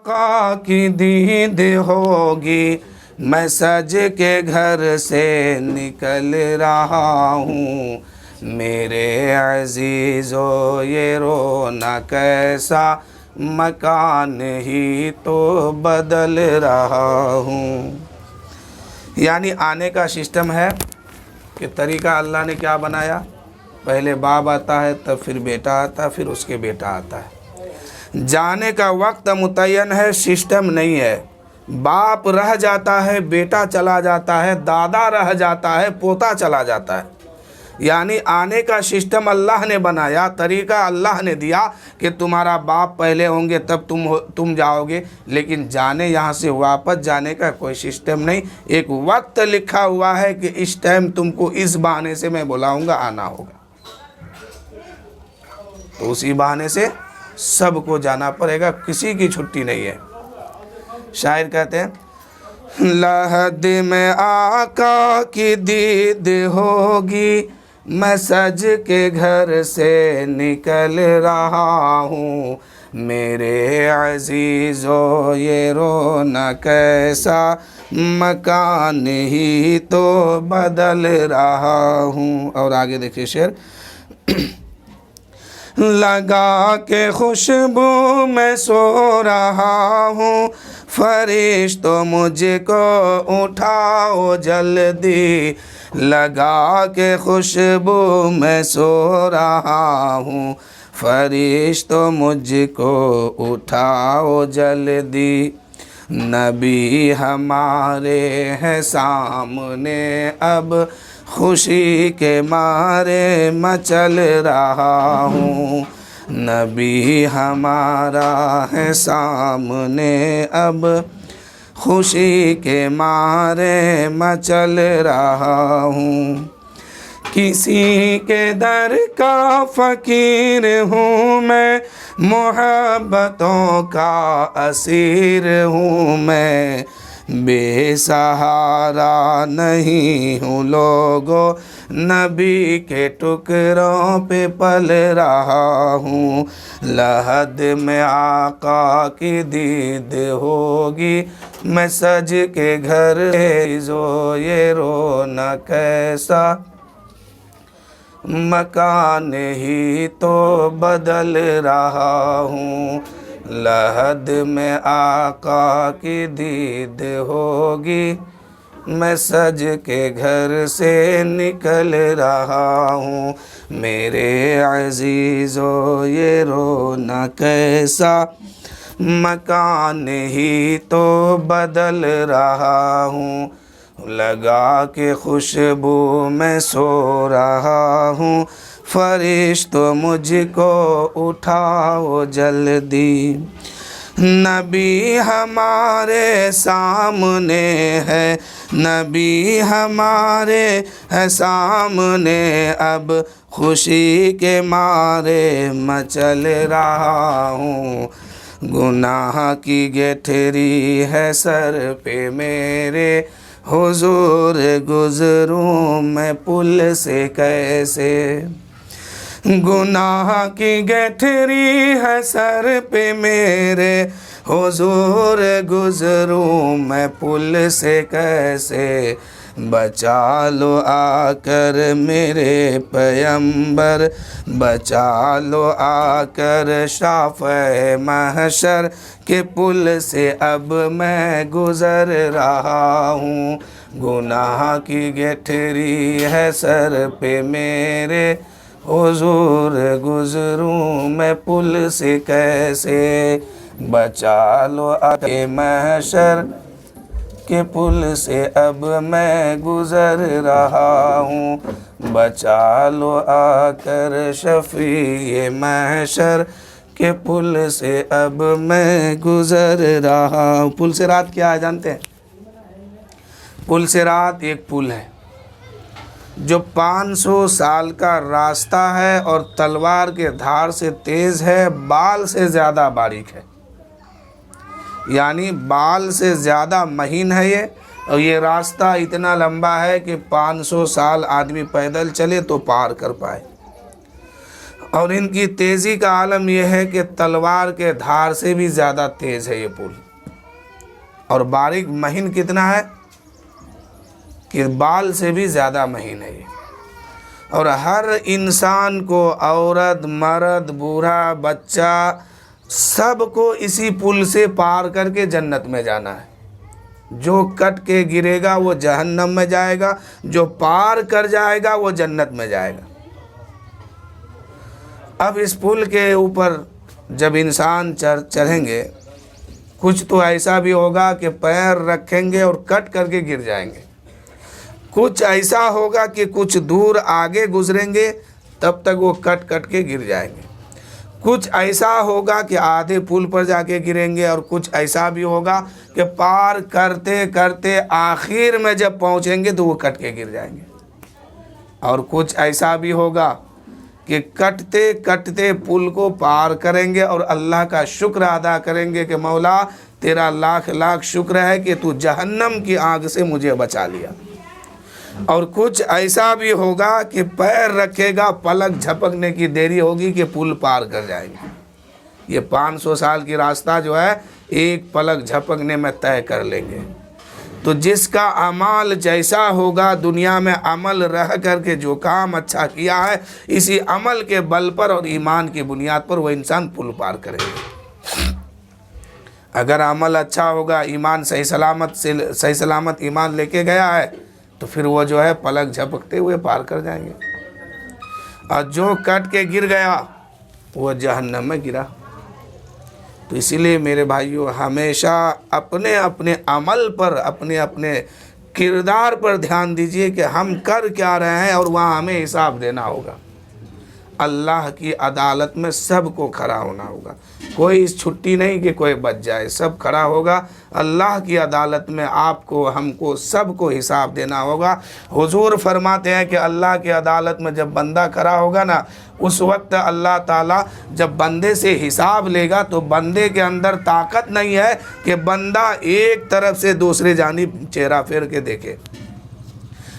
آقا کی دید ہوگی، میں سج کے گھر سے نکل رہا ہوں، میرے عزیزو یہ رونا کیسا مکان ہی تو بدل رہا ہوں۔ یعنی آنے کا سسٹم ہے کہ طریقہ اللہ نے کیا بنایا، پہلے باپ آتا ہے، تب پھر بیٹا آتا ہے، پھر اس کے بیٹا آتا ہے۔ جانے کا وقت متعین ہے، سسٹم نہیں ہے۔ باپ رہ جاتا ہے، بیٹا چلا جاتا ہے، دادا رہ جاتا ہے، پوتا چلا جاتا ہے۔ یعنی آنے کا سسٹم اللہ نے بنایا، طریقہ اللہ نے دیا کہ تمہارا باپ پہلے ہوں گے تب تم جاؤ گے، لیکن جانے یہاں سے واپس جانے کا کوئی سسٹم نہیں۔ ایک وقت لکھا ہوا ہے کہ اس ٹائم تم کو اس بہانے سے میں بلاؤں گا، آنا ہوگا، تو اسی بہانے سے سب کو جانا پڑے گا، کسی کی چھٹی نہیں ہے۔ شاعر کہتے ہیں لحد میں آقا کی دید ہوگی، میں سج کے گھر سے نکل رہا ہوں، میرے عزیزو یہ رونا کیسا مکان ہی تو بدل رہا ہوں۔ اور آگے دیکھیے شعر، لگا کے خوشبو میں سو رہا ہوں، فرشتوں مجھ کو اٹھاؤ جلدی، لگا کے خوشبو میں سو رہا ہوں، فرشتوں مجھ کو اٹھاؤ جلدی، نبی ہمارے ہیں سامنے اب، خوشی کے مارے مچل رہا ہوں، نبی ہمارا ہے سامنے اب، خوشی کے مارے مچل رہا ہوں، کسی کے در کا فقیر ہوں میں، محبتوں کا اسیر ہوں میں، بے سہارا نہیں ہوں لوگو، نبی کے ٹکڑوں پہ پل رہا ہوں، لحد میں آقا کی دید ہوگی، میں سج کے گھر جو یہ رونا کیسا مکان ہی تو بدل رہا ہوں، لحد میں آقا کی دید ہوگی، میں سج کے گھر سے نکل رہا ہوں، میرے عزیزو یہ رونا کیسا مکان ہی تو بدل رہا ہوں، لگا کے خوشبو میں سو رہا ہوں، فرشتوں مجھ کو اٹھاؤ جلدی، نبی ہمارے سامنے ہے، نبی ہمارے ہے سامنے اب، خوشی کے مارے مچل رہا ہوں، گناہ کی گٹھری ہے سر پہ میرے، حضور گزروں میں پل سے کیسے، گناہ کی گٹھری ہے سر پہ میرے، حضور گزروں میں پل سے کیسے، بچا لو آ کر میرے پیمبر، بچا لو آ کر شافع محشر کے پل سے اب میں گزر رہا ہوں، گناہ کی گٹھری ہے سر پہ میرے، حضور گزروں میں پل سے کیسے، بچا لو آ کے محشر کے پل سے اب میں گزر رہا ہوں، بچا لو آ کر شفیع محشر کے پل سے اب میں گزر رہا ہوں۔ پل صراط کیا ہے جانتے ہیں؟ پل صراط ایک پل ہے جو 500 سال کا راستہ ہے اور تلوار کے دھار سے تیز ہے، بال سے زیادہ باریک ہے، یعنی بال سے زیادہ مہین ہے یہ، اور یہ راستہ اتنا لمبا ہے کہ 500 سال آدمی پیدل چلے تو پار کر پائے۔ اور ان کی تیزی کا عالم یہ ہے کہ تلوار کے دھار سے بھی زیادہ تیز ہے یہ پل، اور باریک مہین کتنا ہے کہ بال سے بھی زیادہ مہین ہے یہ، اور ہر انسان کو، عورت مرد بوڑھا بچہ سب کو اسی پل سے پار کر کے جنت میں جانا ہے۔ جو کٹ کے گرے گا وہ جہنم میں جائے گا، جو پار کر جائے گا وہ جنت میں جائے گا۔ اب اس پل کے اوپر جب انسان چڑھیں گے، کچھ تو ایسا بھی ہوگا کہ پیر رکھیں گے اور کٹ کر کے گر جائیں گے، کچھ ایسا ہوگا کہ کچھ دور آگے گزریں گے تب تک وہ کٹ کٹ کے گر جائیں گے، کچھ ایسا ہوگا کہ آدھے پل پر جا کے گریں گے، اور کچھ ایسا بھی ہوگا کہ پار کرتے کرتے آخر میں جب پہنچیں گے تو وہ کٹ کے گر جائیں گے، اور کچھ ایسا بھی ہوگا کہ کٹتے کٹتے پل کو پار کریں گے اور اللہ کا شکر ادا کریں گے کہ مولا تیرا لاکھ لاکھ شکر ہے کہ تو جہنم کی آگ سے مجھے بچا لیا۔ اور کچھ ایسا بھی ہوگا کہ پیر رکھے گا، پلک جھپکنے کی دیری ہوگی کہ پل پار کر جائیں گے۔ یہ 500 سال کی راستہ جو ہے ایک پلک جھپکنے میں طے کر لیں گے۔ تو جس کا اعمال جیسا ہوگا، دنیا میں عمل رہ کر کے جو کام اچھا کیا ہے، اسی عمل کے بل پر اور ایمان کی بنیاد پر وہ انسان پل پار کرے گا۔ اگر عمل اچھا ہوگا، ایمان صحیح سلامت ایمان لے کے گیا ہے، تو پھر وہ جو ہے پلک جھپکتے ہوئے پار کر جائیں گے، اور جو کٹ کے گر گیا وہ جہنم میں گرا۔ تو اسی لیے میرے بھائیو، ہمیشہ اپنے اپنے عمل پر، اپنے اپنے کردار پر دھیان دیجئے کہ ہم کر کیا رہے ہیں، اور وہاں ہمیں حساب دینا ہوگا۔ اللہ کی عدالت میں سب کو کھڑا ہونا ہوگا، کوئی چھٹی نہیں کہ کوئی بچ جائے، سب کھڑا ہوگا اللہ کی عدالت میں۔ آپ کو، ہم کو، سب کو حساب دینا ہوگا۔ حضور فرماتے ہیں کہ اللہ کی عدالت میں جب بندہ کھڑا ہوگا نا، اس وقت اللہ تعالیٰ جب بندے سے حساب لے گا تو بندے کے اندر طاقت نہیں ہے کہ بندہ ایک طرف سے دوسری جانب چہرہ پھیر کے دیکھے،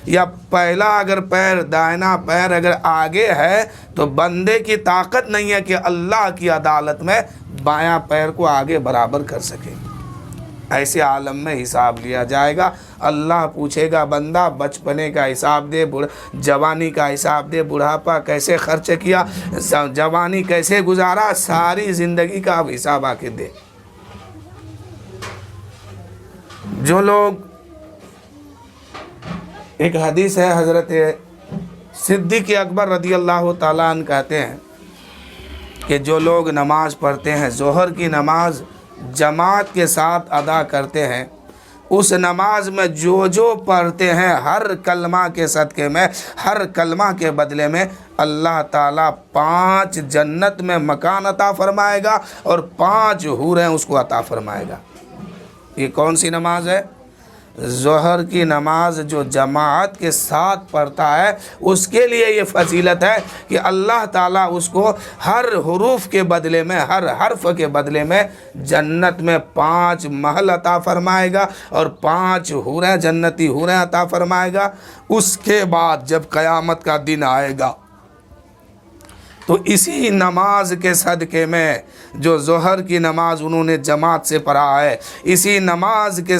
یا پہلا اگر پیر، دائنا پیر اگر آگے ہے تو بندے کی طاقت نہیں ہے کہ اللہ کی عدالت میں بایاں پیر کو آگے برابر کر سکے۔ ایسے عالم میں حساب لیا جائے گا۔ اللہ پوچھے گا بندہ بچپنے کا حساب دے، جوانی کا حساب دے، بڑھاپا کیسے خرچ کیا، جوانی کیسے گزارا، ساری زندگی کا اب حساب آ کے دے۔ جو لوگ، ایک حدیث ہے، حضرت صدیق اکبر رضی اللہ تعالیٰ عنہ کہتے ہیں کہ جو لوگ نماز پڑھتے ہیں، ظہر کی نماز جماعت کے ساتھ ادا کرتے ہیں، اس نماز میں جو جو پڑھتے ہیں، ہر کلمہ کے صدقے میں، ہر کلمہ کے بدلے میں اللہ تعالیٰ 5 جنت میں مکان عطا فرمائے گا، اور 5 حوریں اس کو عطا فرمائے گا۔ یہ کون سی نماز ہے؟ ظہر کی نماز جو جماعت کے ساتھ پڑھتا ہے، اس کے لیے یہ فضیلت ہے کہ اللہ تعالیٰ اس کو ہر حروف کے بدلے میں، ہر حرف کے بدلے میں جنت میں 5 محل عطا فرمائے گا، اور 5 حوریں، جنتی حوریں عطا فرمائے گا۔ اس کے بعد جب قیامت کا دن آئے گا تو اسی نماز کے صدقے میں، جو ظہر کی نماز انہوں نے جماعت سے پڑھا ہے، اسی نماز کے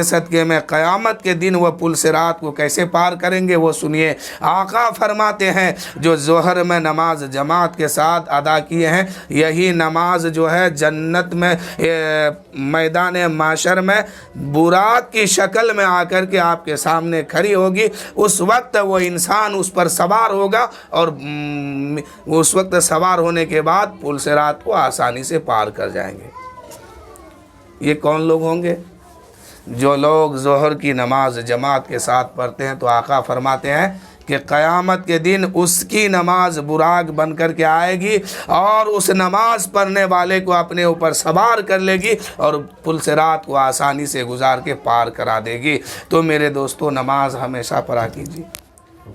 صدقے میں قیامت کے دن وہ پل صراط کو کیسے پار کریں گے وہ سنیے۔ آقا فرماتے ہیں جو ظہر میں نماز جماعت کے ساتھ ادا کیے ہیں، یہی نماز جو ہے جنت میں میدان محشر میں براق کی شکل میں آ کر کے آپ کے سامنے کھڑی ہوگی۔ اس وقت وہ انسان اس پر سوار ہوگا، اور اس وقت سوار ہونے کے بعد پل صراط کو آسانی سے پار کر جائیں گے۔ یہ کون لوگ ہوں گے؟ جو لوگ ظہر کی نماز جماعت کے ساتھ پڑھتے ہیں، تو آقا فرماتے ہیں کہ قیامت کے دن اس کی نماز براق بن کر کے آئے گی، اور اس نماز پڑھنے والے کو اپنے اوپر سوار کر لے گی، اور پل صراط کو آسانی سے گزار کے پار کرا دے گی۔ تو میرے دوستو، نماز ہمیشہ پڑھا کیجیے۔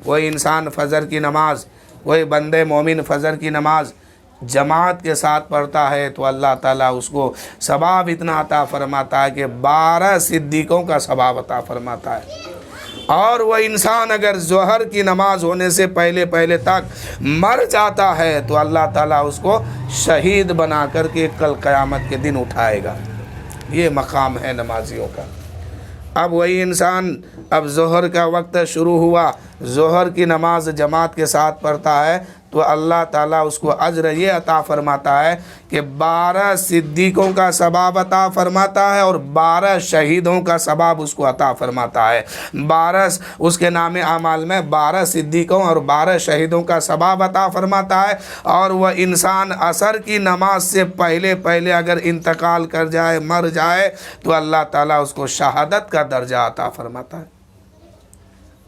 کوئی انسان فجر کی نماز، کوئی بندے مومن فجر کی نماز جماعت کے ساتھ پڑھتا ہے تو اللہ تعالیٰ اس کو ثواب اتنا عطا فرماتا ہے کہ 12 صدیقوں کا ثواب عطا فرماتا ہے۔ اور وہ انسان اگر ظہر کی نماز ہونے سے پہلے پہلے تک مر جاتا ہے تو اللہ تعالیٰ اس کو شہید بنا کر کے کل قیامت کے دن اٹھائے گا۔ یہ مقام ہے نمازیوں کا۔ اب وہی انسان اب ظہر کا وقت شروع ہوا، ظہر کی نماز جماعت کے ساتھ پڑھتا ہے تو اللہ تعالیٰ اس کو اجر یہ عطا فرماتا ہے کہ 12 صدیقوں کا ثواب عطا فرماتا ہے اور 12 شہیدوں کا ثواب اس کو عطا فرماتا ہے۔ 12 اس کے نام اعمال میں 12 صدیقوں اور 12 شہیدوں کا ثواب عطا فرماتا ہے، اور وہ انسان عصر کی نماز سے پہلے پہلے اگر انتقال کر جائے، مر جائے، تو اللہ تعالیٰ اس کو شہادت کا درجہ عطا فرماتا ہے۔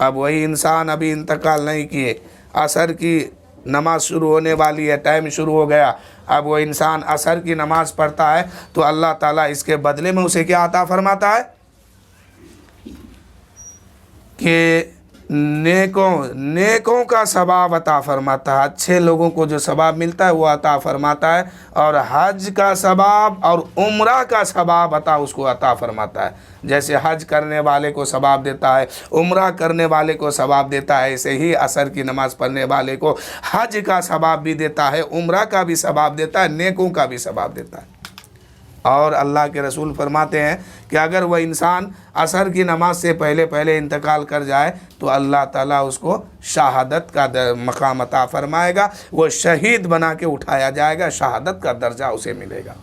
اب وہی انسان ابھی انتقال نہیں کیے، عصر کی نماز شروع ہونے والی ہے، ٹائم شروع ہو گیا، اب وہ انسان عصر کی نماز پڑھتا ہے تو اللہ تعالیٰ اس کے بدلے میں اسے کیا عطا فرماتا ہے کہ نیکوں کا ثواب عطا فرماتا ہے، اچھے لوگوں کو جو ثواب ملتا ہے وہ عطا فرماتا ہے، اور حج کا ثواب اور عمرہ کا ثواب اس کو عطا فرماتا ہے۔ جیسے حج کرنے والے کو ثواب دیتا ہے، عمرہ کرنے والے کو ثواب دیتا ہے، ایسے ہی عصر کی نماز پڑھنے والے کو حج کا ثواب بھی دیتا ہے، عمرہ کا بھی ثواب دیتا ہے، نیکوں کا بھی ثواب دیتا ہے۔ اور اللہ کے رسول فرماتے ہیں کہ اگر وہ انسان عصر کی نماز سے پہلے پہلے انتقال کر جائے تو اللہ تعالیٰ اس کو شہادت کا مقام عطا فرمائے گا، وہ شہید بنا کے اٹھایا جائے گا، شہادت کا درجہ اسے ملے گا۔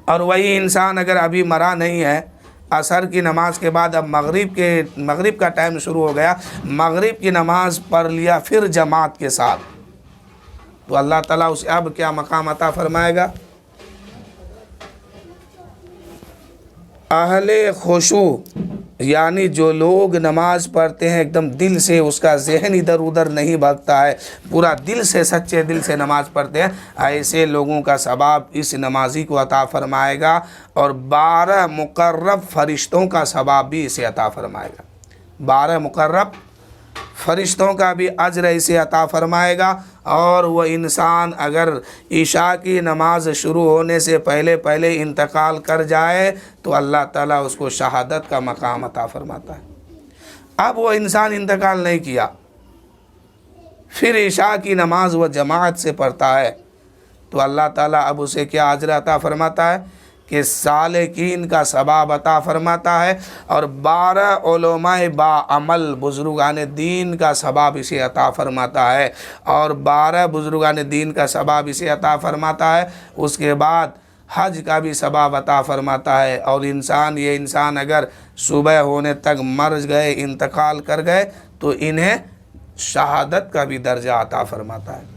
اور وہی انسان اگر ابھی مرا نہیں ہے، عصر کی نماز کے بعد اب مغرب کا ٹائم شروع ہو گیا، مغرب کی نماز پڑھ لیا پھر جماعت کے ساتھ، تو اللہ تعالیٰ اسے اب کیا مقام عطا فرمائے گا؟ اہل خشوع، یعنی جو لوگ نماز پڑھتے ہیں ایک دم دل سے، اس کا ذہن ادھر ادھر نہیں بھاگتا ہے، پورا دل سے سچے دل سے نماز پڑھتے ہیں، ایسے لوگوں کا ثواب اس نمازی کو عطا فرمائے گا، اور 12 مقرب فرشتوں کا ثواب بھی اسے عطا فرمائے گا۔ 12 مقرب فرشتوں کا بھی اجر اسے عطا فرمائے گا، اور وہ انسان اگر عشاء کی نماز شروع ہونے سے پہلے پہلے انتقال کر جائے تو اللہ تعالیٰ اس کو شہادت کا مقام عطا فرماتا ہے۔ اب وہ انسان انتقال نہیں کیا، پھر عشاء کی نماز وہ جماعت سے پڑھتا ہے تو اللہ تعالیٰ اب اسے کیا اجر عطا فرماتا ہے کہ سالکین کا ثواب عطا فرماتا ہے، اور 12 علماء با عمل بزرگان دین کا ثواب اسے عطا فرماتا ہے، اور 12 بزرگان دین کا ثواب اسے عطا فرماتا ہے۔ اس کے بعد حج کا بھی ثواب عطا فرماتا ہے، اور یہ انسان اگر صبح ہونے تک مر گئے، انتقال کر گئے، تو انہیں شہادت کا بھی درجہ عطا فرماتا ہے۔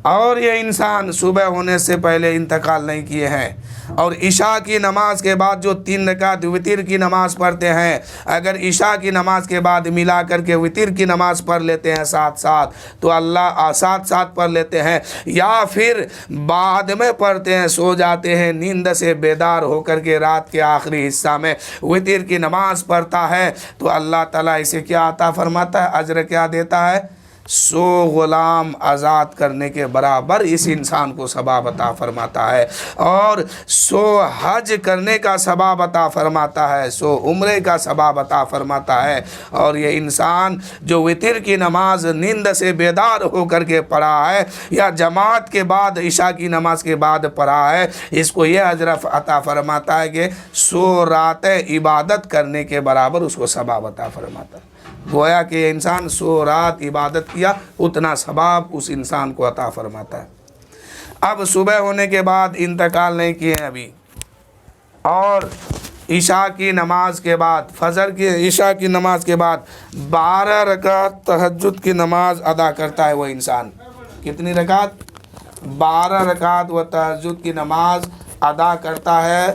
اور یہ انسان صبح ہونے سے پہلے انتقال نہیں کیے ہیں، اور عشاء کی نماز کے بعد جو 3 رکعت وتر کی نماز پڑھتے ہیں، اگر عشاء کی نماز کے بعد ملا کر کے وتر کی نماز پڑھ لیتے ہیں ساتھ ساتھ، تو اللہ ساتھ پڑھ لیتے ہیں، یا پھر بعد میں پڑھتے ہیں، سو جاتے ہیں، نیند سے بیدار ہو کر کے رات کے آخری حصہ میں وتر کی نماز پڑھتا ہے، تو اللہ تعالیٰ اسے کیا عطا فرماتا ہے؟ اجر کیا دیتا ہے؟ 100 غلام آزاد کرنے کے برابر اس انسان کو ثواب عطا فرماتا ہے، اور 100 حج کرنے کا ثواب عطا فرماتا ہے، 100 عمرے کا ثواب عطا فرماتا ہے۔ اور یہ انسان جو وتر کی نماز نیند سے بیدار ہو کر کے پڑھا ہے، یا جماعت کے بعد عشاء کی نماز کے بعد پڑھا ہے، اس کو یہ اجر عطا فرماتا ہے کہ 100 راتیں عبادت کرنے کے برابر اس کو ثواب عطا فرماتا ہے۔ گویا کہ یہ انسان 100 رات عبادت کیا، اتنا ثواب اس انسان کو عطا فرماتا ہے۔ اب صبح ہونے کے بعد انتقال نہیں کیے ہیں ابھی، اور عشاء کی نماز کے بعد عشاء کی نماز کے بعد 12 رکعت تہجد کی نماز ادا کرتا ہے وہ انسان۔ کتنی رکعت؟ 12 رکعت وہ تہجد کی نماز ادا کرتا ہے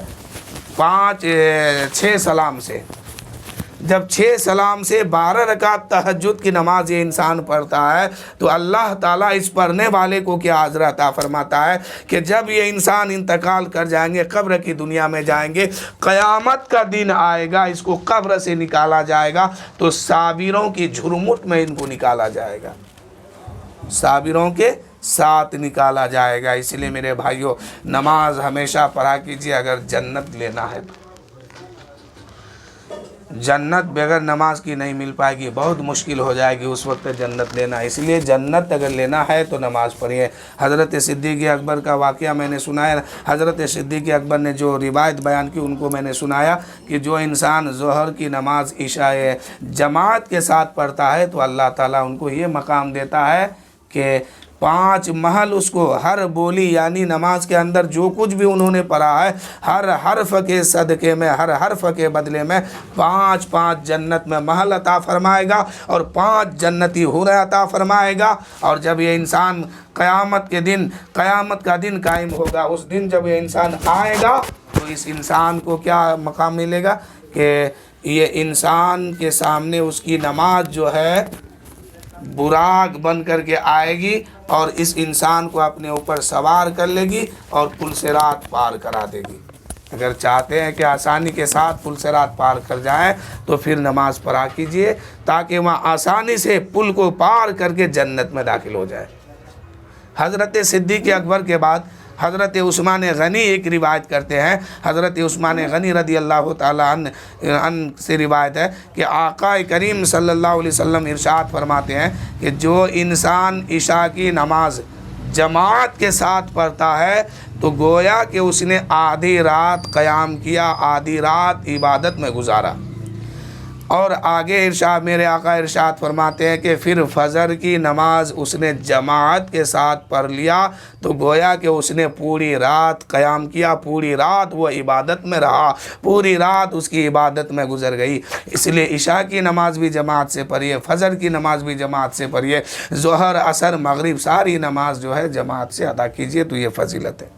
6 سلام سے۔ جب 6 سلام سے 12 رکعت تہجد کی نماز یہ انسان پڑھتا ہے تو اللہ تعالیٰ اس پڑھنے والے کو کیا اجر عطا فرماتا ہے کہ جب یہ انسان انتقال کر جائیں گے، قبر کی دنیا میں جائیں گے، قیامت کا دن آئے گا، اس کو قبر سے نکالا جائے گا تو صابروں کی جھرمٹ میں ان کو نکالا جائے گا، صابروں کے ساتھ نکالا جائے گا۔ اس لیے میرے بھائیوں، نماز ہمیشہ پڑھا کیجیے اگر جنت لینا ہے تو۔ جنت بغیر نماز کی نہیں مل پائے گی، بہت مشکل ہو جائے گی اس وقت جنت لینا۔ اس لیے جنت اگر لینا ہے تو نماز پڑھیے۔ حضرت صدیق اکبر کا واقعہ میں نے سنایا، حضرت صدیق اکبر نے جو روایت بیان کی ان کو میں نے سنایا کہ جو انسان ظہر کی نماز عشاء جماعت کے ساتھ پڑھتا ہے تو اللہ تعالیٰ ان کو یہ مقام دیتا ہے کہ 5 محل اس کو ہر بولی، یعنی نماز کے اندر جو کچھ بھی انہوں نے پڑھا ہے ہر حرف کے صدقے میں، ہر حرف کے بدلے میں 5 جنت میں محل عطا فرمائے گا اور 5 جنتی حوریں عطا فرمائے گا۔ اور جب یہ انسان قیامت کا دن قائم ہوگا، اس دن جب یہ انسان آئے گا تو اس انسان کو کیا مقام ملے گا کہ یہ انسان کے سامنے اس کی نماز جو ہے براق بن کر کے آئے گی اور اس انسان کو اپنے اوپر سوار کر لے گی اور پل صراط پار کرا دے گی۔ اگر چاہتے ہیں کہ آسانی کے ساتھ پل صراط پار کر جائیں تو پھر نماز پڑھا کیجئے تاکہ وہاں آسانی سے پل کو پار کر کے جنت میں داخل ہو جائے۔ حضرت صدیق اکبر کے بعد حضرت عثمان غنی ایک روایت کرتے ہیں، حضرت عثمان غنی رضی اللہ تعالیٰ عنہ سے روایت ہے کہ آقا کریم صلی اللہ علیہ وسلم ارشاد فرماتے ہیں کہ جو انسان عشاء کی نماز جماعت کے ساتھ پڑھتا ہے تو گویا کہ اس نے آدھی رات قیام کیا، آدھی رات عبادت میں گزارا۔ اور آگے میرے آقا ارشاد فرماتے ہیں کہ پھر فجر کی نماز اس نے جماعت کے ساتھ پڑھ لیا تو گویا کہ اس نے پوری رات قیام کیا، پوری رات وہ عبادت میں رہا، پوری رات اس کی عبادت میں گزر گئی۔ اس لیے عشاء کی نماز بھی جماعت سے پڑھیے، فجر کی نماز بھی جماعت سے پڑھیے، ظہر عصر مغرب ساری نماز جو ہے جماعت سے ادا کیجیے تو یہ فضیلت ہے۔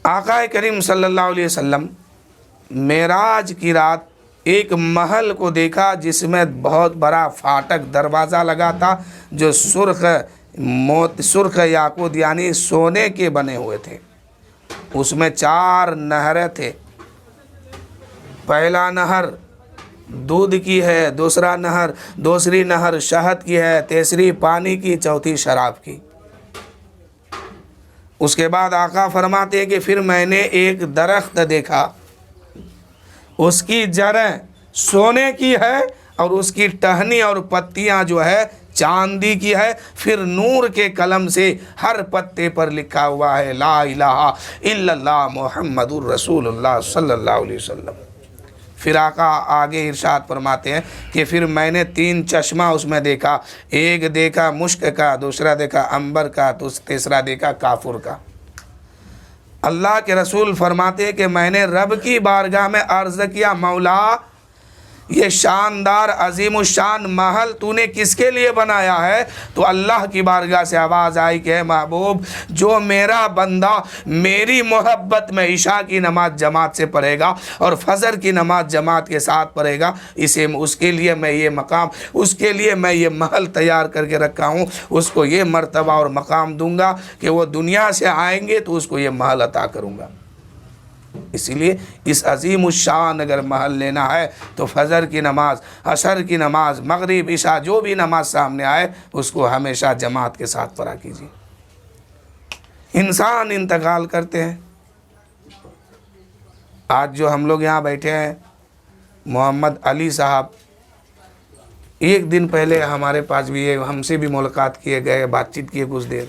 آقا کریم صلی اللہ علیہ وسلم معراج کی رات ایک محل کو دیکھا جس میں بہت بڑا فاٹک دروازہ لگا تھا جو سرخ یاقوت یعنی سونے کے بنے ہوئے تھے۔ اس میں 4 نہریں تھے، پہلا نہر دودھ کی ہے، دوسری نہر شہد کی ہے، تیسری پانی کی، چوتھی شراب کی۔ اس کے بعد آقا فرماتے ہیں کہ پھر میں نے ایک درخت دیکھا، اس کی جڑیں سونے کی ہے اور اس کی ٹہنی اور پتیاں جو ہے چاندی کی ہے، پھر نور کے قلم سے ہر پتے پر لکھا ہوا ہے لا الہ الا اللہ محمد الرسول اللہ صلی اللہ علیہ وسلم۔ پھر آقا آگے ارشاد فرماتے ہیں کہ پھر میں نے 3 چشمہ اس میں دیکھا، ایک دیکھا مشک کا، دوسرا دیکھا عنبر کا، تیسرا دیکھا کافور کا۔ اللہ کے رسول فرماتے ہیں کہ میں نے رب کی بارگاہ میں عرض کیا مولا یہ شاندار عظیم الشان محل تو نے کس کے لیے بنایا ہے؟ تو اللہ کی بارگاہ سے آواز آئی کہ اے محبوب جو میرا بندہ میری محبت میں عشاء کی نماز جماعت سے پڑھے گا اور فجر کی نماز جماعت کے ساتھ پڑھے گا، اس کے لیے میں یہ مقام، اس کے لیے میں یہ محل تیار کر کے رکھا ہوں، اس کو یہ مرتبہ اور مقام دوں گا کہ وہ دنیا سے آئیں گے تو اس کو یہ محل عطا کروں گا۔ اسی لیے اس عظیم الشان اگر محل لینا ہے تو فجر کی نماز، عصر کی نماز، مغرب عشاء جو بھی نماز سامنے آئے اس کو ہمیشہ جماعت کے ساتھ پڑھا کیجیے۔ انسان انتقال کرتے ہیں، آج جو ہم لوگ یہاں بیٹھے ہیں محمد علی صاحب ایک دن پہلے ہمارے پاس بھی ہم سے بھی ملاقات کیے گئے، بات چیت کیے کچھ دیر،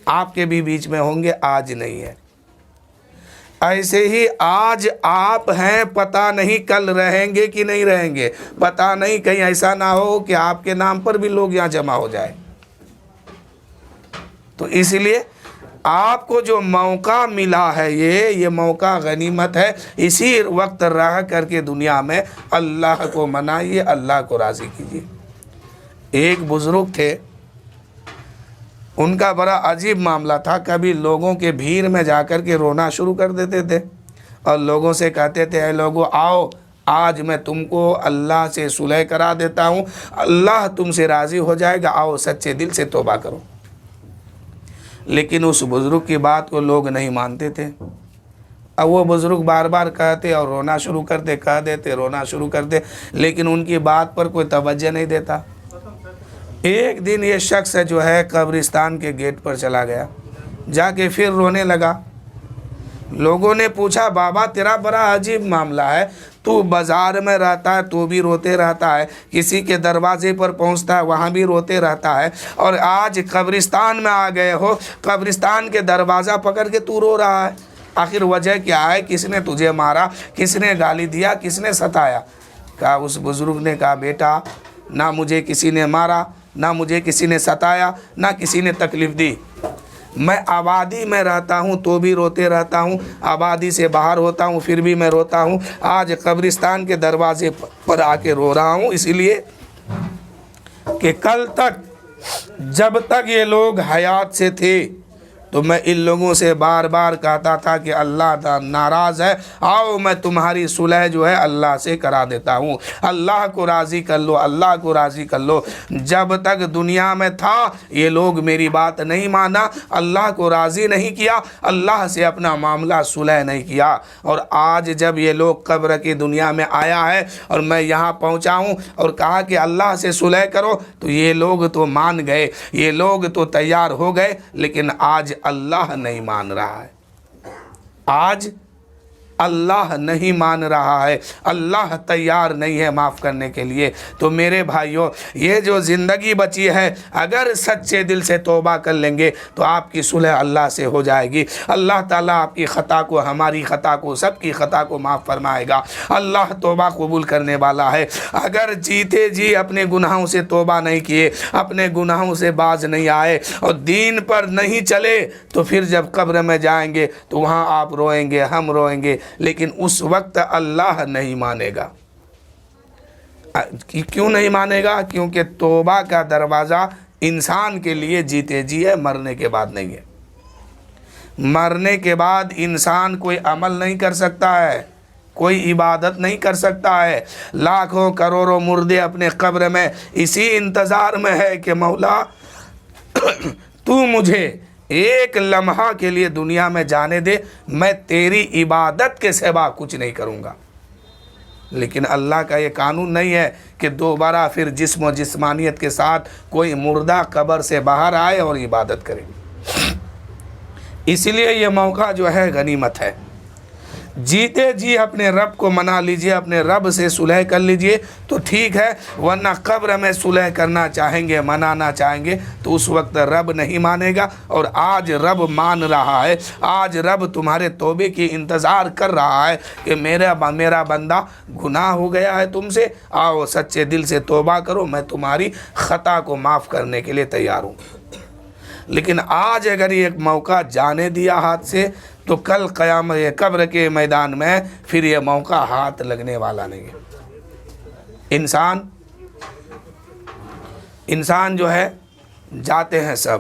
آپ کے بھی بیچ میں ہوں گے، آج نہیں ہے۔ ایسے ہی آج آپ ہیں، پتہ نہیں کل رہیں گے کہ نہیں رہیں گے، پتہ نہیں کہیں ایسا نہ ہو کہ آپ کے نام پر بھی لوگ یہاں جمع ہو جائے۔ تو اس لیے آپ کو جو موقع ملا ہے یہ موقع غنیمت ہے، اسی وقت رہ کر کے دنیا میں اللہ کو منائیے، اللہ کو راضی کیجیے۔ ایک بزرگ تھے، ان کا بڑا عجیب معاملہ تھا، کبھی لوگوں کے بھیڑ میں جا کر کے رونا شروع کر دیتے تھے اور لوگوں سے کہتے تھے اے لوگو آؤ آج میں تم کو اللہ سے صلح کرا دیتا ہوں، اللہ تم سے راضی ہو جائے گا، آؤ سچے دل سے توبہ کرو۔ لیکن اس بزرگ کی بات کو لوگ نہیں مانتے تھے، اب وہ بزرگ بار بار کہتے اور رونا شروع کرتے، کہہ دیتے رونا شروع کرتے، لیکن ان کی بات پر کوئی توجہ نہیں دیتا۔ ایک دن یہ شخص جو ہے قبرستان کے گیٹ پر چلا گیا، جا کے پھر رونے لگا، لوگوں نے پوچھا بابا تیرا بڑا عجیب معاملہ ہے، تو بازار میں رہتا ہے تو بھی روتے رہتا ہے، کسی کے دروازے پر پہنچتا ہے وہاں بھی روتے رہتا ہے، اور آج قبرستان میں آ گئے ہو، قبرستان کے دروازہ پکڑ کے تو رو رہا ہے، آخر وجہ کیا ہے؟ کس نے تجھے مارا؟ کس نے گالی دیا؟ کس نے ستایا؟ کہا اس بزرگ نے کہا بیٹا نہ مجھے کسی نے مارا، نہ مجھے کسی نے ستایا، نہ کسی نے تکلیف دی، میں آبادی میں رہتا ہوں تو بھی روتے رہتا ہوں، آبادی سے باہر ہوتا ہوں پھر بھی میں روتا ہوں، آج قبرستان کے دروازے پر آ کے رو رہا ہوں، اس لیے کہ کل تک جب تک یہ لوگ حیات سے تھے تو میں ان لوگوں سے بار بار کہتا تھا کہ اللہ ناراض ہے، آؤ میں تمہاری صلح جو ہے اللہ سے کرا دیتا ہوں، اللہ کو راضی کر لو، اللہ کو راضی کر لو۔ جب تک دنیا میں تھا یہ لوگ میری بات نہیں مانا، اللہ کو راضی نہیں کیا، اللہ سے اپنا معاملہ صلح نہیں کیا، اور آج جب یہ لوگ قبر کی دنیا میں آیا ہے اور میں یہاں پہنچا ہوں اور کہا کہ اللہ سے صلح کرو تو یہ لوگ تو مان گئے، یہ لوگ تو تیار ہو گئے، لیکن آج اللہ نہیں مان رہا ہے، آج اللہ نہیں مان رہا ہے، اللہ تیار نہیں ہے معاف کرنے کے لیے۔ تو میرے بھائیوں یہ جو زندگی بچی ہے اگر سچے دل سے توبہ کر لیں گے تو آپ کی صلح اللہ سے ہو جائے گی، اللہ تعالیٰ آپ کی خطا کو، ہماری خطا کو، سب کی خطا کو معاف فرمائے گا، اللہ توبہ قبول کرنے والا ہے۔ اگر جیتے جی اپنے گناہوں سے توبہ نہیں کیے، اپنے گناہوں سے باز نہیں آئے اور دین پر نہیں چلے تو پھر جب قبر میں جائیں گے تو وہاں آپ روئیں گے، ہم روئیں گے، لیکن اس وقت اللہ نہیں مانے گا۔ کیوں نہیں مانے گا؟ کیونکہ توبہ کا دروازہ انسان کے لیے جیتے جی ہے، مرنے کے بعد نہیں ہے۔ مرنے کے بعد انسان کوئی عمل نہیں کر سکتا ہے، کوئی عبادت نہیں کر سکتا ہے، لاکھوں کروڑوں مردے اپنے قبر میں اسی انتظار میں ہے کہ مولا تو مجھے ایک لمحہ کے لیے دنیا میں جانے دے، میں تیری عبادت کے سوا کچھ نہیں کروں گا۔ لیکن اللہ کا یہ قانون نہیں ہے کہ دوبارہ پھر جسم و جسمانیت کے ساتھ کوئی مردہ قبر سے باہر آئے اور عبادت کرے۔ اس لیے یہ موقع جو ہے غنیمت ہے، جیتے جی اپنے رب کو منا لیجئے، اپنے رب سے صلح کر لیجئے تو ٹھیک ہے، ورنہ قبر میں صلح کرنا چاہیں گے، منانا چاہیں گے تو اس وقت رب نہیں مانے گا۔ اور آج رب مان رہا ہے، آج رب تمہارے توبے کی انتظار کر رہا ہے کہ میرا بندہ گناہ ہو گیا ہے تم سے، آؤ سچے دل سے توبہ کرو، میں تمہاری خطا کو معاف کرنے کے لیے تیار ہوں۔ لیکن آج اگر یہ موقع جانے دیا ہاتھ سے تو کل قیامت قبر کے میدان میں پھر یہ موقع ہاتھ لگنے والا نہیں ہے۔ انسان جو ہے جاتے ہیں سب،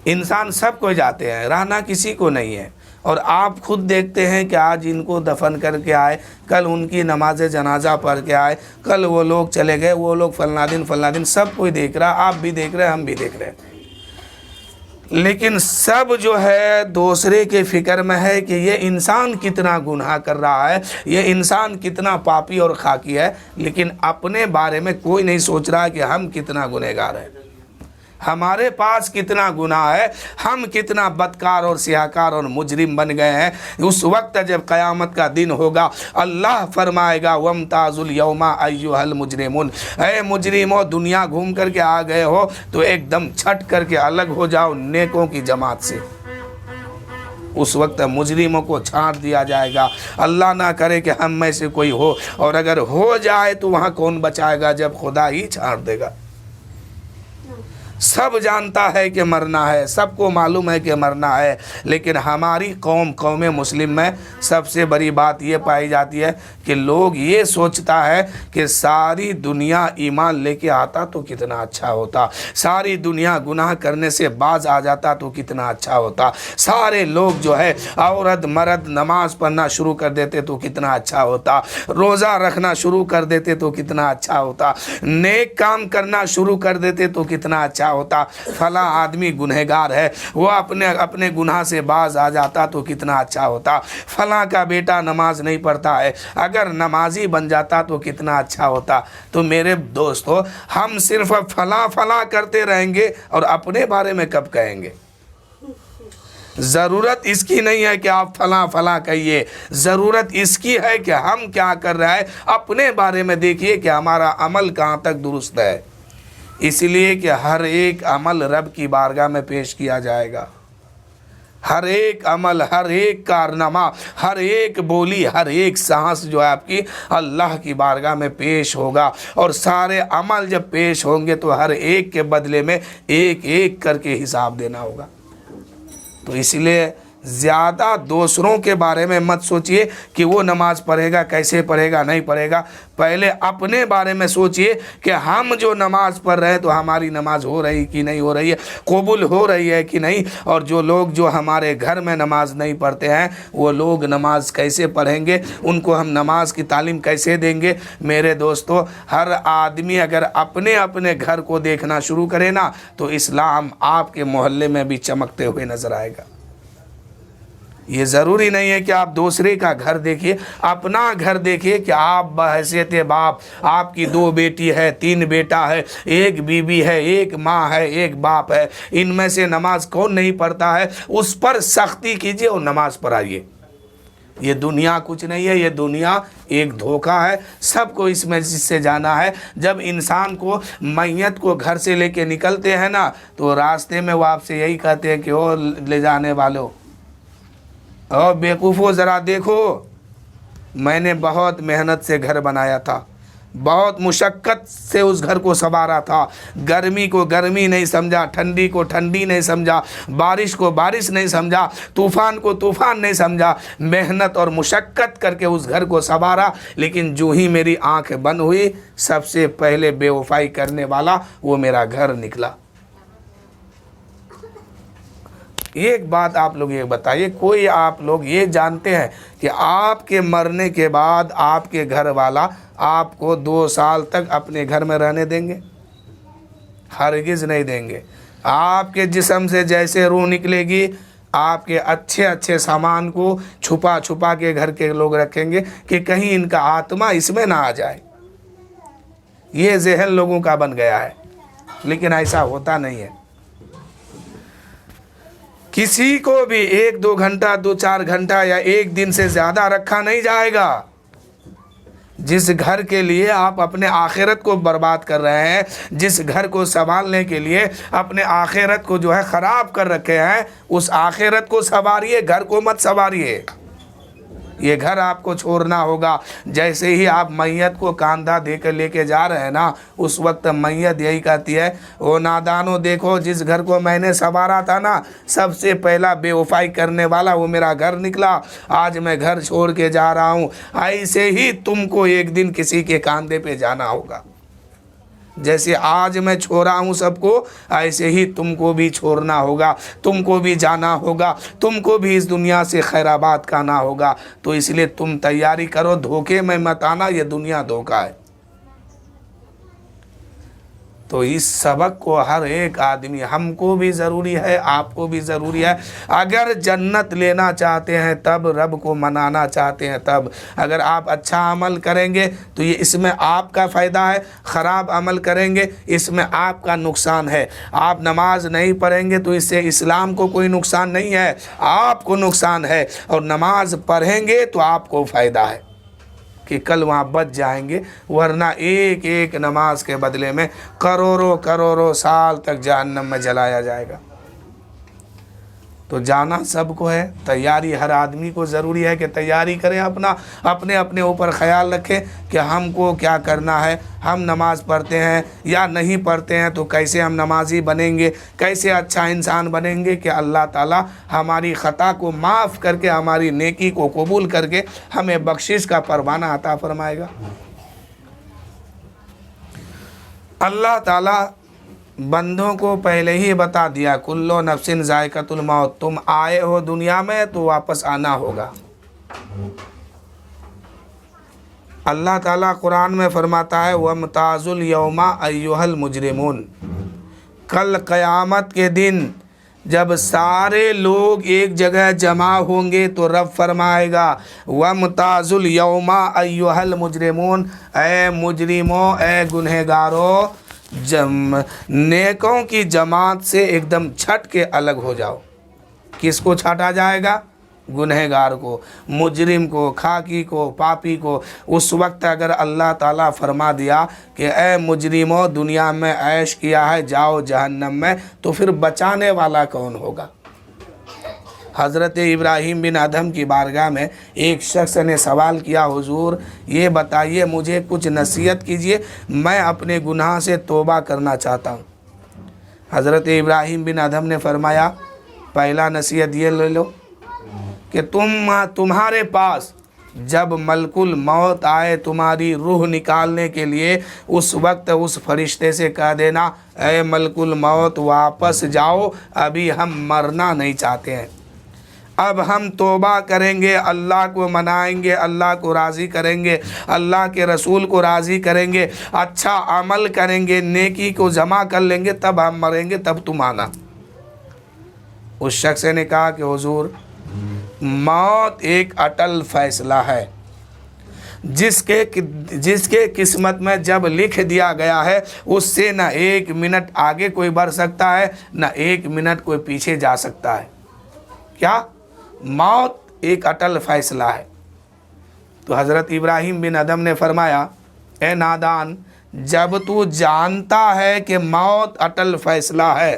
انسان سب کو جاتے ہیں، رہنا کسی کو نہیں ہے۔ اور آپ خود دیکھتے ہیں کہ آج ان کو دفن کر کے آئے، کل ان کی نماز جنازہ پڑھ کے آئے، کل وہ لوگ چلے گئے، وہ لوگ فلاں دن سب کوئی دیکھ رہا، آپ بھی دیکھ رہے ہیں، ہم بھی دیکھ رہے ہیں، لیکن سب جو ہے دوسرے کے فکر میں ہے کہ یہ انسان کتنا گناہ کر رہا ہے، یہ انسان کتنا پاپی اور خاکی ہے، لیکن اپنے بارے میں کوئی نہیں سوچ رہا کہ ہم کتنا گنہگار ہیں، ہمارے پاس کتنا گناہ ہے، ہم کتنا بدکار اور سیاہکار اور مجرم بن گئے ہیں۔ اس وقت جب قیامت کا دن ہوگا اللہ فرمائے گا وَامْتَازُوا الْيَوْمَ أَيُّهَا الْمُجْرِمُونَ، اے مجرموں دنیا گھوم کر کے آ گئے ہو تو ایک دم چھٹ کر کے الگ ہو جاؤ نیکوں کی جماعت سے۔ اس وقت مجرموں کو چھانٹ دیا جائے گا، اللہ نہ کرے کہ ہم میں سے کوئی ہو، اور اگر ہو جائے تو وہاں کون بچائے گا جب خدا ہی چھانٹ دے گا۔ سب جانتا ہے کہ مرنا ہے، سب کو معلوم ہے کہ مرنا ہے، لیکن ہماری قوم مسلم میں سب سے بڑی بات یہ پائی جاتی ہے کہ لوگ یہ سوچتا ہے کہ ساری دنیا ایمان لے کے آتا تو کتنا اچھا ہوتا، ساری دنیا گناہ کرنے سے باز آ جاتا تو کتنا اچھا ہوتا، سارے لوگ جو ہے عورت مرد نماز پڑھنا شروع کر دیتے تو کتنا اچھا ہوتا، روزہ رکھنا شروع کر دیتے تو کتنا اچھا ہوتا، نیک کام کرنا شروع کر دیتے تو کتنا اچھا ہوتا، فلاں آدمی گنہگار ہے وہ اپنے گناہ سے باز آ جاتا تو کتنا اچھا ہوتا، فلاں کا بیٹا نماز نہیں پڑھتا ہے اگر نمازی بن جاتا تو کتنا اچھا ہوتا۔ تو میرے دوستو ہم صرف فلاں کرتے رہیں گے اور اپنے بارے میں کب کہیں گے؟ ضرورت اس کی نہیں ہے کہ آپ فلاں فلاں کہیے، ضرورت اس کی ہے کہ ہم کیا کر رہے ہیں، اپنے بارے میں دیکھیے کہ ہمارا عمل کہاں تک درست ہے۔ اس لیے کہ ہر ایک عمل رب کی بارگاہ میں پیش کیا جائے گا، ہر ایک عمل، ہر ایک کارنامہ، ہر ایک بولی، ہر ایک سانس جو ہے آپ کی اللہ کی بارگاہ میں پیش ہوگا، اور سارے عمل جب پیش ہوں گے تو ہر ایک کے بدلے میں ایک ایک کر کے حساب دینا ہوگا۔ تو اس لیے زیادہ دوسروں کے بارے میں مت سوچئے کہ وہ نماز پڑھے گا کیسے پڑھے گا نہیں پڑھے گا، پہلے اپنے بارے میں سوچئے کہ ہم جو نماز پڑھ رہے ہیں تو ہماری نماز ہو رہی کہ نہیں ہو رہی ہے، قبول ہو رہی ہے کہ نہیں، اور جو لوگ جو ہمارے گھر میں نماز نہیں پڑھتے ہیں وہ لوگ نماز کیسے پڑھیں گے، ان کو ہم نماز کی تعلیم کیسے دیں گے۔ میرے دوستو، ہر آدمی اگر اپنے اپنے گھر کو دیکھنا شروع کرے نا تو اسلام آپ کے محلے میں بھی چمکتے ہوئے نظر آئے گا۔ یہ ضروری نہیں ہے کہ آپ دوسرے کا گھر دیکھیے، اپنا گھر دیکھیے کہ آپ بحیثیت باپ، آپ کی 2 بیٹی ہے، 3 بیٹا ہے، 1 بیوی ہے، 1 ماں ہے، 1 باپ ہے، ان میں سے نماز کون نہیں پڑھتا ہے، اس پر سختی کیجئے اور نماز پڑھائیے۔ یہ دنیا کچھ نہیں ہے، یہ دنیا ایک دھوکہ ہے، سب کو اس میں سے جانا ہے۔ جب انسان کو میت کو گھر سے لے کے نکلتے ہیں نا تو راستے میں وہ آپ سے یہی کہتے ہیں کہ او لے جانے والوں، اور بیوقوفو ذرا دیکھو، میں نے بہت محنت سے گھر بنایا تھا، بہت مشقت سے اس گھر کو سنوارا تھا، گرمی کو گرمی نہیں سمجھا، ٹھنڈی کو ٹھنڈی نہیں سمجھا، بارش کو بارش نہیں سمجھا، طوفان کو طوفان نہیں سمجھا، محنت اور مشقت کر کے اس گھر کو سنوارا، لیکن جو ہی میری آنکھ بند ہوئی سب سے پہلے بے وفائی کرنے والا وہ میرا گھر نکلا۔ ایک بات آپ لوگ یہ بتائیے، کوئی آپ لوگ یہ جانتے ہیں کہ آپ کے مرنے کے بعد آپ کے گھر والا آپ کو 2 سال تک اپنے گھر میں رہنے دیں گے؟ ہرگز نہیں دیں گے۔ آپ کے جسم سے جیسے روح نکلے گی، آپ کے اچھے اچھے سامان کو چھپا چھپا کے گھر کے لوگ رکھیں گے کہ کہیں ان کا آتما اس میں نہ آ جائے۔ یہ ذہن لوگوں کا بن گیا ہے، لیکن ایسا ہوتا نہیں ہے۔ کسی کو بھی 1-2 گھنٹہ 2-4 گھنٹہ یا 1 دن سے زیادہ رکھا نہیں جائے گا۔ جس گھر کے لیے آپ اپنے آخرت کو برباد کر رہے ہیں، جس گھر کو سنبھالنے کے لیے اپنے آخرت کو جو ہے خراب کر رکھے ہیں، اس آخرت کو سنوارئے، گھر کو مت سنوارئے۔ یہ گھر آپ کو چھوڑنا ہوگا۔ جیسے ہی آپ میت کو کاندھا دے کر لے کے جا رہے ہیں نا، اس وقت میت یہی کہتی ہے، او نادانو دیکھو، جس گھر کو میں نے سنوارا تھا نا، سب سے پہلا بے وفائی کرنے والا وہ میرا گھر نکلا، آج میں گھر چھوڑ کے جا رہا ہوں۔ ایسے ہی تم کو ایک دن کسی کے کاندھے پہ جانا ہوگا۔ جیسے آج میں چھوڑا ہوں سب کو، ایسے ہی تم کو بھی چھوڑنا ہوگا، تم کو بھی جانا ہوگا، تم کو بھی اس دنیا سے خیر آباد کہنا ہوگا۔ تو اس لیے تم تیاری کرو، دھوکے میں مت آنا، یہ دنیا دھوکہ ہے۔ تو اس سبق کو ہر ایک آدمی، ہم کو بھی ضروری ہے، آپ کو بھی ضروری ہے۔ اگر جنت لینا چاہتے ہیں تب، رب کو منانا چاہتے ہیں تب، اگر آپ اچھا عمل کریں گے تو یہ اس میں آپ کا فائدہ ہے، خراب عمل کریں گے اس میں آپ کا نقصان ہے۔ آپ نماز نہیں پڑھیں گے تو اس سے اسلام کو کوئی نقصان نہیں ہے، آپ کو نقصان ہے، اور نماز پڑھیں گے تو آپ کو فائدہ ہے کہ کل وہاں بچ جائیں گے، ورنہ ایک ایک نماز کے بدلے میں کروڑوں کروڑوں سال تک جہنم میں جلایا جائے گا۔ تو جانا سب کو ہے، تیاری ہر آدمی کو ضروری ہے کہ تیاری کریں، اپنے اوپر خیال رکھیں کہ ہم کو کیا کرنا ہے۔ ہم نماز پڑھتے ہیں یا نہیں پڑھتے ہیں تو کیسے ہم نمازی بنیں گے، کیسے اچھا انسان بنیں گے کہ اللہ تعالی ہماری خطا کو معاف کر کے، ہماری نیکی کو قبول کر کے ہمیں بخشش کا پروانہ عطا فرمائے گا۔ اللہ تعالی بندوں کو پہلے ہی بتا دیا، کلو نفس ذائقۃ الموت، تم آئے ہو دنیا میں تو واپس آنا ہوگا۔ اللہ تعالیٰ قرآن میں فرماتا ہے وَامْتَازُوا الْيَوْمَ أَيُّهَا الْمُجْرِمُونَ، کل قیامت کے دن جب سارے لوگ ایک جگہ جمع ہوں گے تو رب فرمائے گا وَامْتَازُوا الْيَوْمَ أَيُّهَا الْمُجْرِمُونَ، اے مجرموں، اے گنہگاروں، نیکوں کی جماعت سے ایک دم چھٹ کے الگ ہو جاؤ۔ کس کو چھانٹا جائے گا؟ گنہگار کو، مجرم کو، خاکی کو، پاپی کو۔ اس وقت اگر اللہ تعالیٰ فرما دیا کہ اے مجرموں دنیا میں عیش کیا ہے جاؤ جہنم میں، تو پھر بچانے والا کون ہوگا؟ حضرت ابراہیم بن ادھم کی بارگاہ میں ایک شخص نے سوال کیا، حضور یہ بتائیے مجھے کچھ نصیحت کیجئے، میں اپنے گناہ سے توبہ کرنا چاہتا ہوں۔ حضرت ابراہیم بن ادھم نے فرمایا پہلا نصیحت یہ لے لو کہ تمہارے پاس جب ملک الموت آئے تمہاری روح نکالنے کے لیے، اس وقت اس فرشتے سے کہہ دینا اے ملک الموت واپس جاؤ، ابھی ہم مرنا نہیں چاہتے ہیں، اب ہم توبہ کریں گے، اللہ کو منائیں گے، اللہ کو راضی کریں گے، اللہ کے رسول کو راضی کریں گے، اچھا عمل کریں گے، نیکی کو جمع کر لیں گے، تب ہم مریں گے، تب تم آنا۔ اس شخص نے کہا کہ حضور موت ایک اٹل فیصلہ ہے، جس کے قسمت میں جب لکھ دیا گیا ہے اس سے نہ ایک منٹ آگے کوئی بڑھ سکتا ہے، نہ ایک منٹ کوئی پیچھے جا سکتا ہے۔ کیا؟ موت ایک اٹل فیصلہ ہے۔ تو حضرت ابراہیم بن ادھم نے فرمایا اے نادان، جب تو جانتا ہے کہ موت اٹل فیصلہ ہے،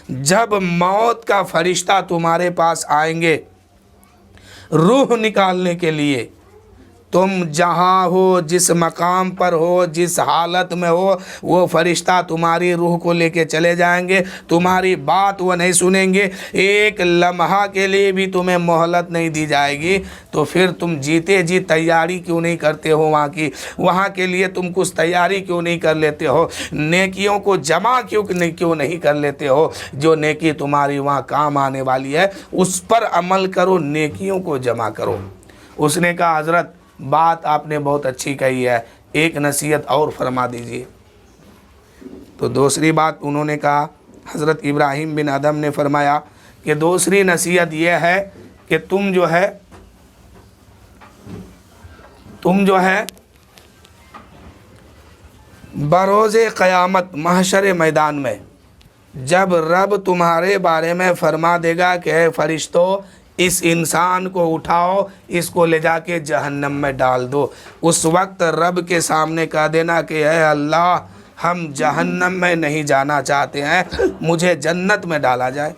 جب موت کا فرشتہ تمہارے پاس آئیں گے روح نکالنے کے لیے، تم جہاں ہو، جس مقام پر ہو، جس حالت میں ہو، وہ فرشتہ تمہاری روح کو لے کے چلے جائیں گے، تمہاری بات وہ نہیں سنیں گے، ایک لمحہ کے لیے بھی تمہیں مہلت نہیں دی جائے گی، تو پھر تم جیتے جی تیاری کیوں نہیں کرتے ہو وہاں کے لیے تم کچھ تیاری کیوں نہیں کر لیتے ہو، نیکیوں کو جمع کیوں نہیں کر لیتے ہو، جو نیکی تمہاری وہاں کام آنے والی ہے اس پر عمل کرو، نیکیوں کو جمع کرو۔ اس نے کہا حضرت بات آپ نے بہت اچھی کہی ہے، ایک نصیحت اور فرما دیجئے۔ تو دوسری بات انہوں نے کہا، حضرت ابراہیم بن ادھم نے فرمایا کہ دوسری نصیحت یہ ہے کہ تم جو ہے بروز قیامت محشر میدان میں جب رب تمہارے بارے میں فرما دے گا کہ اے فرشتوں اس انسان کو اٹھاؤ، اس کو لے جا کے جہنم میں ڈال دو، اس وقت رب کے سامنے کہہ دینا کہ اے اللہ ہم جہنم میں نہیں جانا چاہتے ہیں، مجھے جنت میں ڈالا جائے۔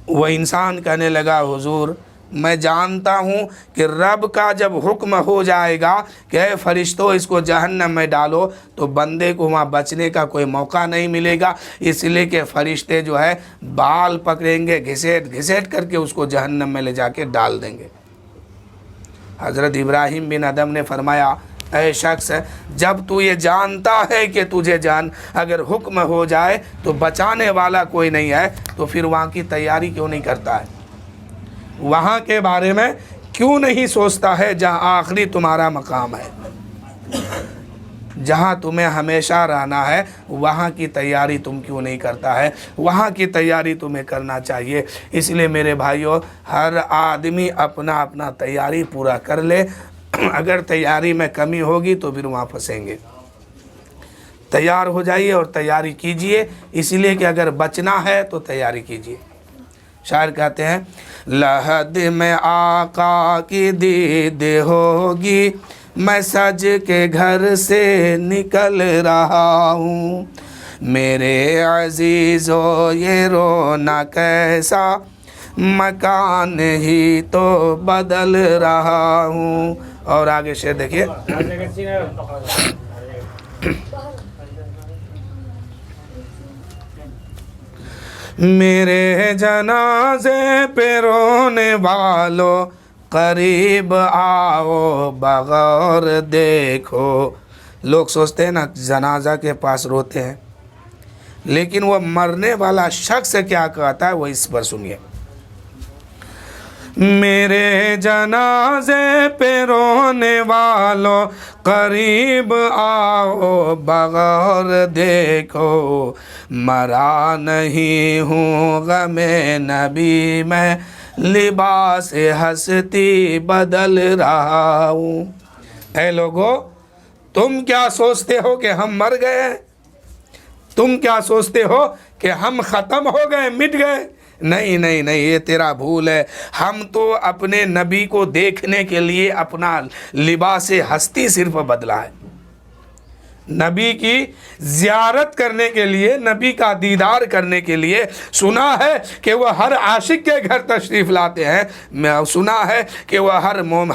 وہ انسان کہنے لگا حضور میں جانتا ہوں کہ رب کا جب حکم ہو جائے گا کہ اے فرشتوں اس کو جہنم میں ڈالو، تو بندے کو وہاں بچنے کا کوئی موقع نہیں ملے گا، اس لیے کہ فرشتے جو ہے بال پکڑیں گے، گھسیٹ کر کے اس کو جہنم میں لے جا کے ڈال دیں گے۔ حضرت ابراہیم بن ادھم نے فرمایا اے شخص جب تو یہ جانتا ہے کہ تجھے اگر حکم ہو جائے تو بچانے والا کوئی نہیں ہے، تو پھر وہاں کی تیاری کیوں نہیں کرتا ہے، وہاں کے بارے میں کیوں نہیں سوچتا ہے جہاں آخری تمہارا مقام ہے، جہاں تمہیں ہمیشہ رہنا ہے، وہاں کی تیاری تم کیوں نہیں کرتا ہے، وہاں کی تیاری تمہیں کرنا چاہیے۔ اس لیے میرے بھائیوں ہر آدمی اپنا اپنا تیاری پورا کر لے، اگر تیاری میں کمی ہوگی تو پھر وہاں پھنسیں گے۔ تیار ہو جائیے اور تیاری کیجئے، اس لیے کہ اگر بچنا ہے تو تیاری کیجئے۔ شاعر کہتے ہیں لحد میں آقا کی دید ہوگی، میں سج کے گھر سے نکل رہا ہوں، میرے عزیزو یہ رونا کیسا، مکان ہی تو بدل رہا ہوں۔ اور آگے شعر دیکھیے میرے جنازے پہ رونے والوں قریب آؤ بغور دیکھو۔ لوگ سوچتے ہیں نا جنازہ کے پاس روتے ہیں، لیکن وہ مرنے والا شخص کیا کہتا ہے وہ اس پر سنیے۔ میرے جنازے پہ رونے والوں قریب آؤ بغور دیکھو، مرا نہیں ہوں غم نبی میں، لباس ہستی بدل رہا ہوں۔ اے لوگو تم کیا سوچتے ہو کہ ہم مر گئے ہیں؟ تم کیا سوچتے ہو کہ ہم ختم ہو گئے، مٹ گئے؟ نہیں نہیں نہیں، یہ تیرا بھول ہے۔ ہم تو اپنے نبی کو دیکھنے کے لیے اپنا لباس ہستی صرف بدلا ہے، نبی کی زیارت کرنے کے لیے، نبی کا دیدار کرنے کے لیے۔ سنا ہے کہ وہ ہر عاشق کے گھر تشریف لاتے ہیں، میں سنا ہے کہ وہ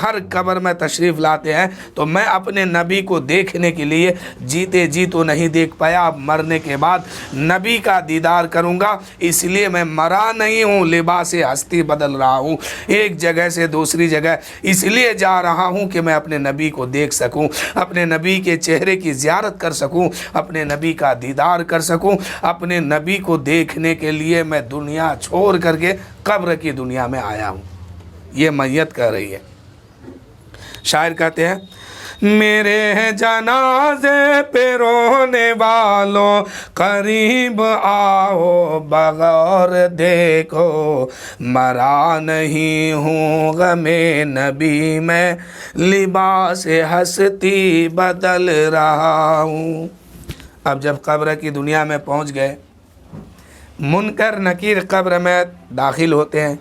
ہر قبر میں تشریف لاتے ہیں، تو میں اپنے نبی کو دیکھنے کے لیے جیتے جی تو نہیں دیکھ پایا، اب مرنے کے بعد نبی کا دیدار کروں گا، اس لیے میں مرا نہیں ہوں، لباس ہستی بدل رہا ہوں ایک جگہ سے دوسری جگہ، اس لیے جا رہا ہوں کہ میں اپنے نبی کو دیکھ سکوں، اپنے نبی کے چہرے کی زیارت کر سکوں، اپنے نبی کا دیدار کر سکوں۔ اپنے نبی کو دیکھنے کے لیے میں دنیا چھوڑ کر کے قبر کی دنیا میں آیا ہوں، یہ میت کہہ رہی ہے۔ شاعر کہتے ہیں میرے جنازے پہ رونے والوں قریب آؤ بغور دیکھو، مرا نہیں ہوں غم نبی میں لباس ہستی بدل رہا ہوں۔ اب جب قبر کی دنیا میں پہنچ گئے، منکر نکیر قبر میں داخل ہوتے ہیں،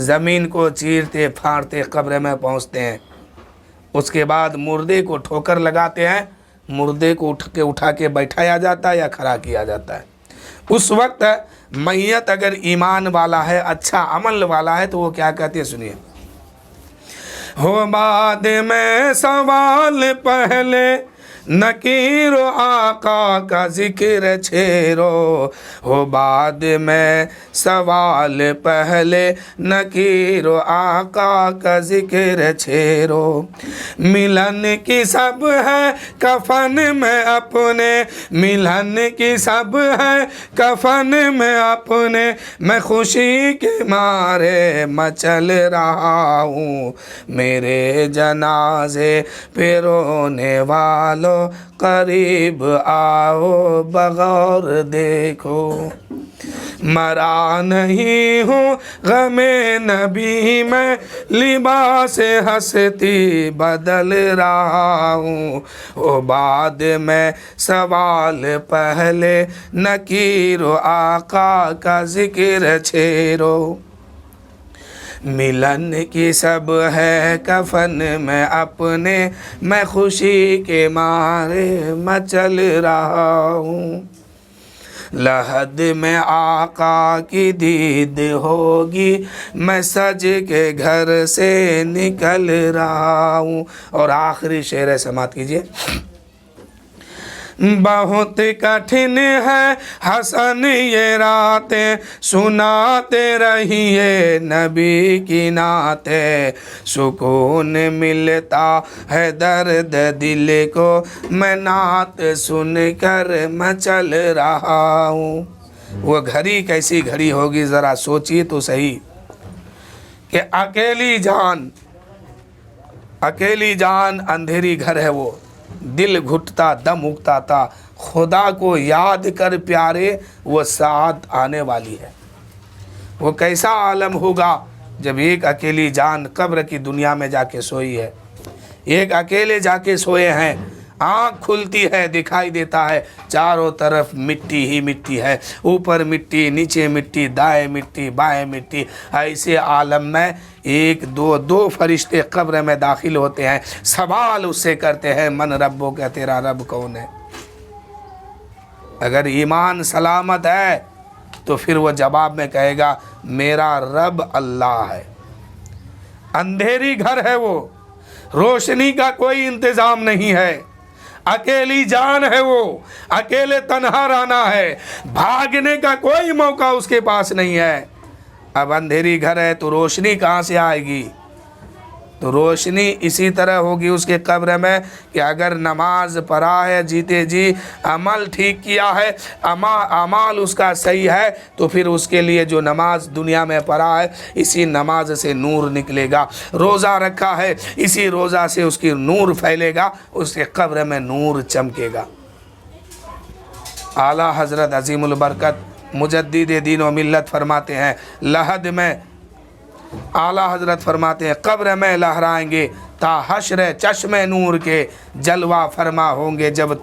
زمین کو چیرتے پھاڑتے قبر میں پہنچتے ہیں، اس کے بعد مردے کو ٹھوکر لگاتے ہیں، مردے کو اٹھا کے بیٹھایا جاتا ہے یا کھڑا کیا جاتا ہے۔ اس وقت میت اگر ایمان والا ہے، اچھا عمل والا ہے، تو وہ کیا کہتے ہیں سنیے، ہو بعد میں سوال پہلے نکیر و آقا کا ذکر چھیرو، ہو بعد میں سوال پہلے نکیر و آقا کا ذکر چھیرو، ملن کی سب ہے کفن میں اپنے، ملن کی سب ہے کفن میں اپنے، میں خوشی کے مارے مچل رہا ہوں، میرے جنازے پہ رونے والوں قریب آؤ بغور دیکھو، مرا نہیں ہوں غم نبی میں لباس ہستی بدل رہا ہوں، او بعد میں سوال پہلے نکیر و آقا کا ذکر چھیرو، ملن کی سب ہے کفن میں اپنے، میں خوشی کے مارے مچل رہا ہوں، لحد میں آقا کی دید ہوگی، میں سج کے گھر سے نکل رہا ہوں۔ اور آخری شعر سماعت کیجئے، بہت کٹھن ہے حسن یہ راتیں، سناتے رہیے نبی کی نعتیں، سکون ملتا ہے درد دل کو، میں نعت سن کر مچل رہا ہوں۔ وہ گھڑی کیسی گھڑی ہوگی ذرا سوچیے تو صحیح، کہ اکیلی جان اندھیری گھر ہے وہ، دل گھٹتا دم اگتا تھا، خدا کو یاد کر پیارے وہ ساعت آنے والی ہے۔ وہ کیسا عالم ہوگا جب ایک اکیلی جان قبر کی دنیا میں جا کے سوئی ہے، ایک اکیلے جا کے سوئے ہیں، آنکھ کھلتی ہے دکھائی دیتا ہے چاروں طرف مٹی ہی مٹی ہے، اوپر مٹی نیچے مٹی دائیں مٹی بائیں مٹی، ایسے عالم میں ایک دو فرشتے قبر میں داخل ہوتے ہیں، سوال اس سے کرتے ہیں من ربو، کہ تیرا رب کون ہے؟ اگر ایمان سلامت ہے تو پھر وہ جواب میں کہے گا میرا رب اللہ ہے۔ اندھیری گھر ہے وہ، روشنی کا کوئی انتظام نہیں ہے، اکیلی جان ہے وہ، اکیلے تنہا رہنا ہے، بھاگنے کا کوئی موقع اس کے پاس نہیں ہے۔ اب اندھیری گھر ہے تو روشنی کہاں سے آئے گی؟ تو روشنی اسی طرح ہوگی اس کے قبر میں کہ اگر نماز پڑھا ہے جیتے جی، عمل ٹھیک کیا ہے، اعمال اس کا صحیح ہے، تو پھر اس کے لیے جو نماز دنیا میں پڑھا ہے اسی نماز سے نور نکلے گا، روزہ رکھا ہے اسی روزہ سے اس کی نور پھیلے گا، اس کے قبر میں نور چمکے گا۔ اعلیٰ حضرت عظیم البرکت مجدد دین و ملت فرماتے ہیں، لحد میں اعلیٰ حضرت فرماتے ہیں قبر میں لہرائیں گے تا حشر چشم نور کے، جلوہ فرما ہوں گے جب